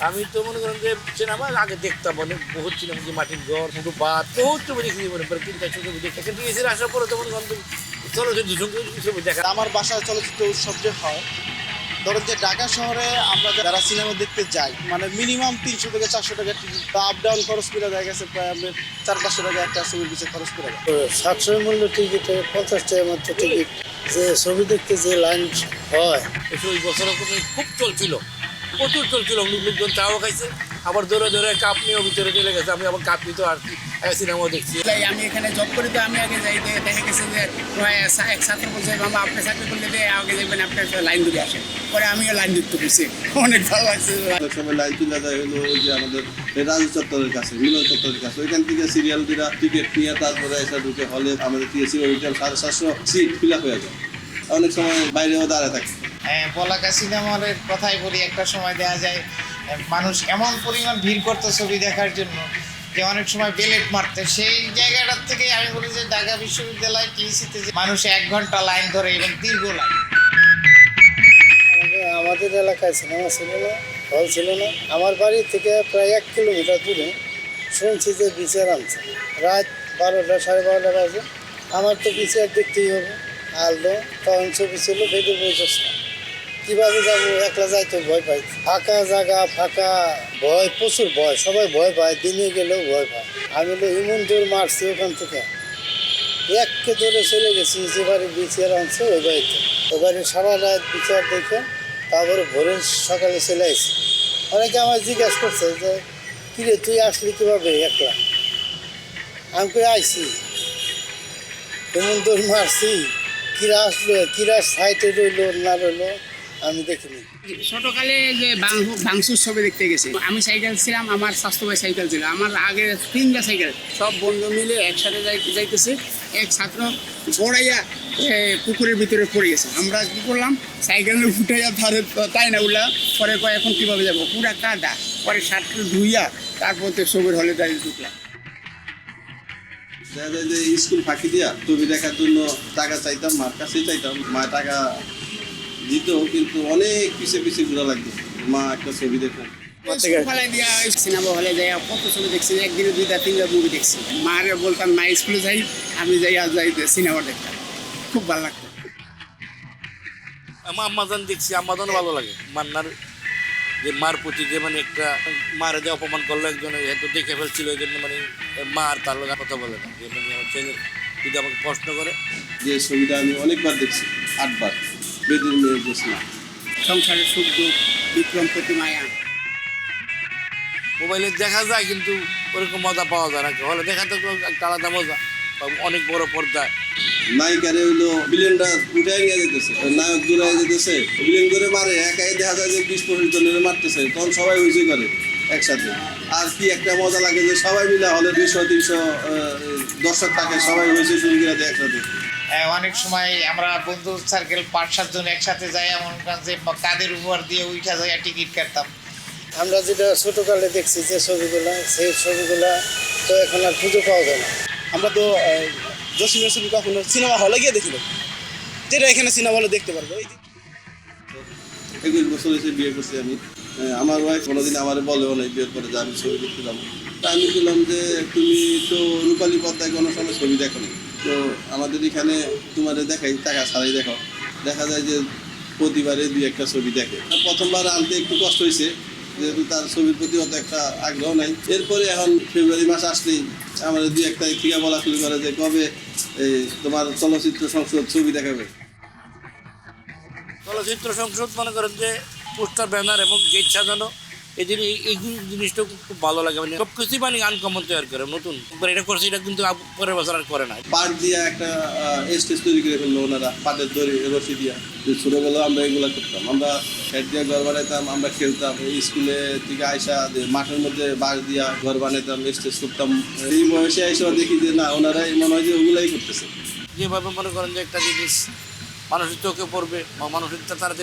আমি তো মনে করেন যে সিনেমা আগে দেখতাম অনেক বহুত সিনেমা, যে মাটির ঘর, মুঠো বাদ, বহুত ছবি দেখি মনে করেন 3-4 ছবি দেখতাম। কিন্তু এসে আসার পরে তো মনে করেন চলচ্চিত্র ছবি দেখা। আমার বাসায় চলচ্চিত্র উৎসব যে হয়, ধরেন যে ঢাকা শহরে আমরা যারা সিনেমা দেখতে যাই, মানে মিনিমাম 300 থেকে 400 টাকা টিকিট, আপ ডাউন খরচ করে দেখা গেছে প্রায় আমরা 400-500 টাকা একটা ছবির পিছিয়ে খরচ করে যায়। 700 মূল্য টিকিটে 50 টাকা মাত্র টিকিট। যে ছবি দেখতে যে লাইন হয়, ওই বছর খুব চলছিল, প্রচুর চলছিল, লোকজন চাও খাইছে, আবার ধরে ধরে কাপ নিয়েও ভিতরে চলে গেছে। আমি আবার কাপ নিতে আর কি সিনেমাও দেখছি। আমি এখানে জব করি, তো আমি আগে যাই, দেখা গেছে যে এক ছাত্র বলছে, মামা আপনি চাকরি করলে আগে যাবেন, আপনার লাইন ধরে আসেন। পরে আমিও লাইন যুক্ত করছি, অনেক ভালো লাগছে। অনেক সময় লাইন তুলে দেয় হলো ওই যে আমাদের রাজু চত্বরের কাছে, মিলন চত্বরের কাছে, ওইখান থেকে সিরিয়াল দিরা টিকিট নিয়ে তারপরে এসে ঢুকে হলে আমাদের টিএসি ওইটার 750 সিট ফিল আপ হয়ে যায়। অনেক সময় বাইরেও দাঁড়ায় থাকে। বলাকা সিনেমা হলের কথাই বলি, একটা সময় দেখা যায় মানুষ এমন পরিমাণ ভিড় করতো ছবি দেখার জন্য যে অনেক সময় বেলেট মারতে। সেই জায়গাটার থেকে আমি বলি যে ঢাকা বিশ্ববিদ্যালয় টিএসিতে মানুষ 1 ঘন্টা লাইন ধরে এবং দীর্ঘ লাইন। আমাদের এলাকায় সিনেমা ছিল না, হল ছিল না। আমার বাড়ি থেকে প্রায় 1 কিলোমিটার দূরে শুনছি যে বিচার আনছে রাত 12টা 12:30 বাজে। আমার তো বিচার দেখতেই হবে, আলো তখন ছবি ছিল বেদের বৈশিষ্ট্য। কীভাবে যাবো, একলা যাইতে ভয় পাই। ফাঁকা জায়গা, ফাঁকা, ভয়, প্রচুর ভয়, সবাই ভয় পায়, দিনে গেলেও ভয় পায়। আমি তো এমন দূর মারছি ওখান থেকে, এককে ধরে চলে গেছি যে বাড়ি বিচার আনছে ওই বাড়িতে। ওই বাড়ি সারা রাত বিচার দেখে তারপরে ভোরের সকালে চলে আসছি। অনেকে আমার জিজ্ঞাসা করছে যে কিরে তুই আসলি কীভাবে একলা। আমি করে আইসি, এমন দৌড় মারছি, কিরা আসলো, কিরা সাইটে রইলো না রইলো আমি দেখিনি। ছোটকালে যে ভাঙচুর ছবি দেখতে গেছি, আমি সাইকেল ছিলাম, আমার স্বাস্থ্য ভাই সাইকেল ছিল, আমার আগে 3টা সাইকেল, সব বন্ধু মিলে একসাথে যাইতেছে। এক ছাত্র গড়াইয়া পুকুরের ভিতরে পড়ে গেছে। আমরা কী করলাম, সাইকেল উঠাইয়া ধরে তাই না উঠলাম। পরে কয় এখন কীভাবে যাবো, পুরা কাদা। পরে শার্টটা ধুইয়া তারপর তো ছবির হলে দাঁড়িয়ে ঢুকলাম। দেখা যায় যে স্কুল ফাঁকি দিয়া ছবি দেখার জন্য টাকা চাইতাম, মার কাছে চাইতাম, মা টাকা দিত, কিন্তু অনেক পিছিয়ে ঘোরা লাগতো মা একটা ছবি দেখো। সিনেমা হলে যাই কত ছবি দেখছি, একদিনে 2টা-3টা মুভি দেখছি। মারে বলতাম মা স্কুলে যাই, আমি যাই সিনেমা দেখতাম, খুব ভালো লাগতো। আমার আম্মাজান দেখছি, আম্মাজানও ভালো লাগে। মান্নার যে মার প্রতি যে মানে একটা মারে যে অপমান করলো একজন, হয়তো দেখে ফেলছিল, এই জন্য মানে মা আর তার লোক কথা বলে না। যে মানে আমার ছেলে যদি আমাকে প্রশ্ন করে, যে ছবিটা আমি অনেকবার দেখছি, 8 বার, বেদির মেয়ের জোসনা, সংসারের সুখ দুঃখ, বিক্রম প্রতি মায়া। মোবাইলে দেখা যায় কিন্তু ওরকম মজা পাওয়া যায় না। হলে দেখা তো একটা আলাদা মজা, অনেক বড় পর্দায়। নায়িকারে হইলো বিলেনটা উঠে নিয়ে যেতেছে, নায়ক দূরে যেতেছে, বিলেন করে মারে, একাই দেখা যায় যে 20-25 জনের মারতেছে, তখন সবাই হুইজুই করে একসাথে। আর কি একটা মজা লাগে যে সবাই মিলে হলে 200-300 দর্শক থাকে, সবাই হুইজুই শুরু করে দেয় একসাথে। অনেক সময় আমরা বন্ধু সার্কেল 5-7 জন একসাথে যাই, এমন যে কাদের উপর দিয়ে উঠা যায় টিকিট কাটতাম। আমরা যেটা ছোটোকালে দেখছি যে ছবিগুলো, সেই ছবিগুলো তো এখন আর খুঁজে পাওয়া যায় না। আমরা তো জসিমের ছবি কখনো সিনেমা হলে গিয়ে দেখি না, যেটা এখানে সিনেমা হলে দেখতে পারবো। 21 বছর এসে বিয়ে করছি আমি। আমার ওয়াইফ কোনোদিন আমার বলেও নাই বিয়ের পরে যে আমি ছবি দেখতে যাবো। তা আমি বললাম যে তুমি তো রূপালী পর্দায় কোনো সময় ছবি দেখো না, তো আমাদের এখানে তোমার দেখাই, টাকা ছাড়াই দেখো। দেখা যায় যে প্রতিবারে 2-1টা ছবি দেখে। প্রথমবার আনতে একটু কষ্ট হয়েছে, যেহেতু তার ছবির প্রতি অত একটা আগ্রহ নাই। এরপরে এখন ফেব্রুয়ারি মাস আসলেই আমাদের 2-1টা থেকে বলা শুরু করে যে কবে তোমার চলচ্চিত্র সংসদ ছবি দেখাবে। চলচ্চিত্র সংসদ মনে করেন যে পোস্টার, ব্যানার এবং গেট সাজানো, এই জিনিসটা খুব ভালো লাগে। মানে সব কিছুই মানে আনকমন তৈরি করে, নতুন এটা করছে, এটা কিন্তু পরের বছর আর করে না। পাট দিয়া একটা স্টেজ তৈরি করে ফেললো ওনারা, পাটের দড়ি রশি দিয়া। ছোটোবেলা আমরা এগুলো করতাম, আমরা হেড দিয়ে ঘর বানাইতাম, আমরা খেলতাম। স্কুলে থেকে আইসা মাঠের মধ্যে বাঁশ দিয়া ঘর বানাইতাম, স্টেজ করতাম। এই বয়সে আইসা দেখি যে না, ওনারাই মনে হয় যে ওগুলাই করতেছে। যেভাবে মনে করেন যে একটা জিনিস মানুষের চোখে পড়বে বা মানুষের তাড়াতাড়ি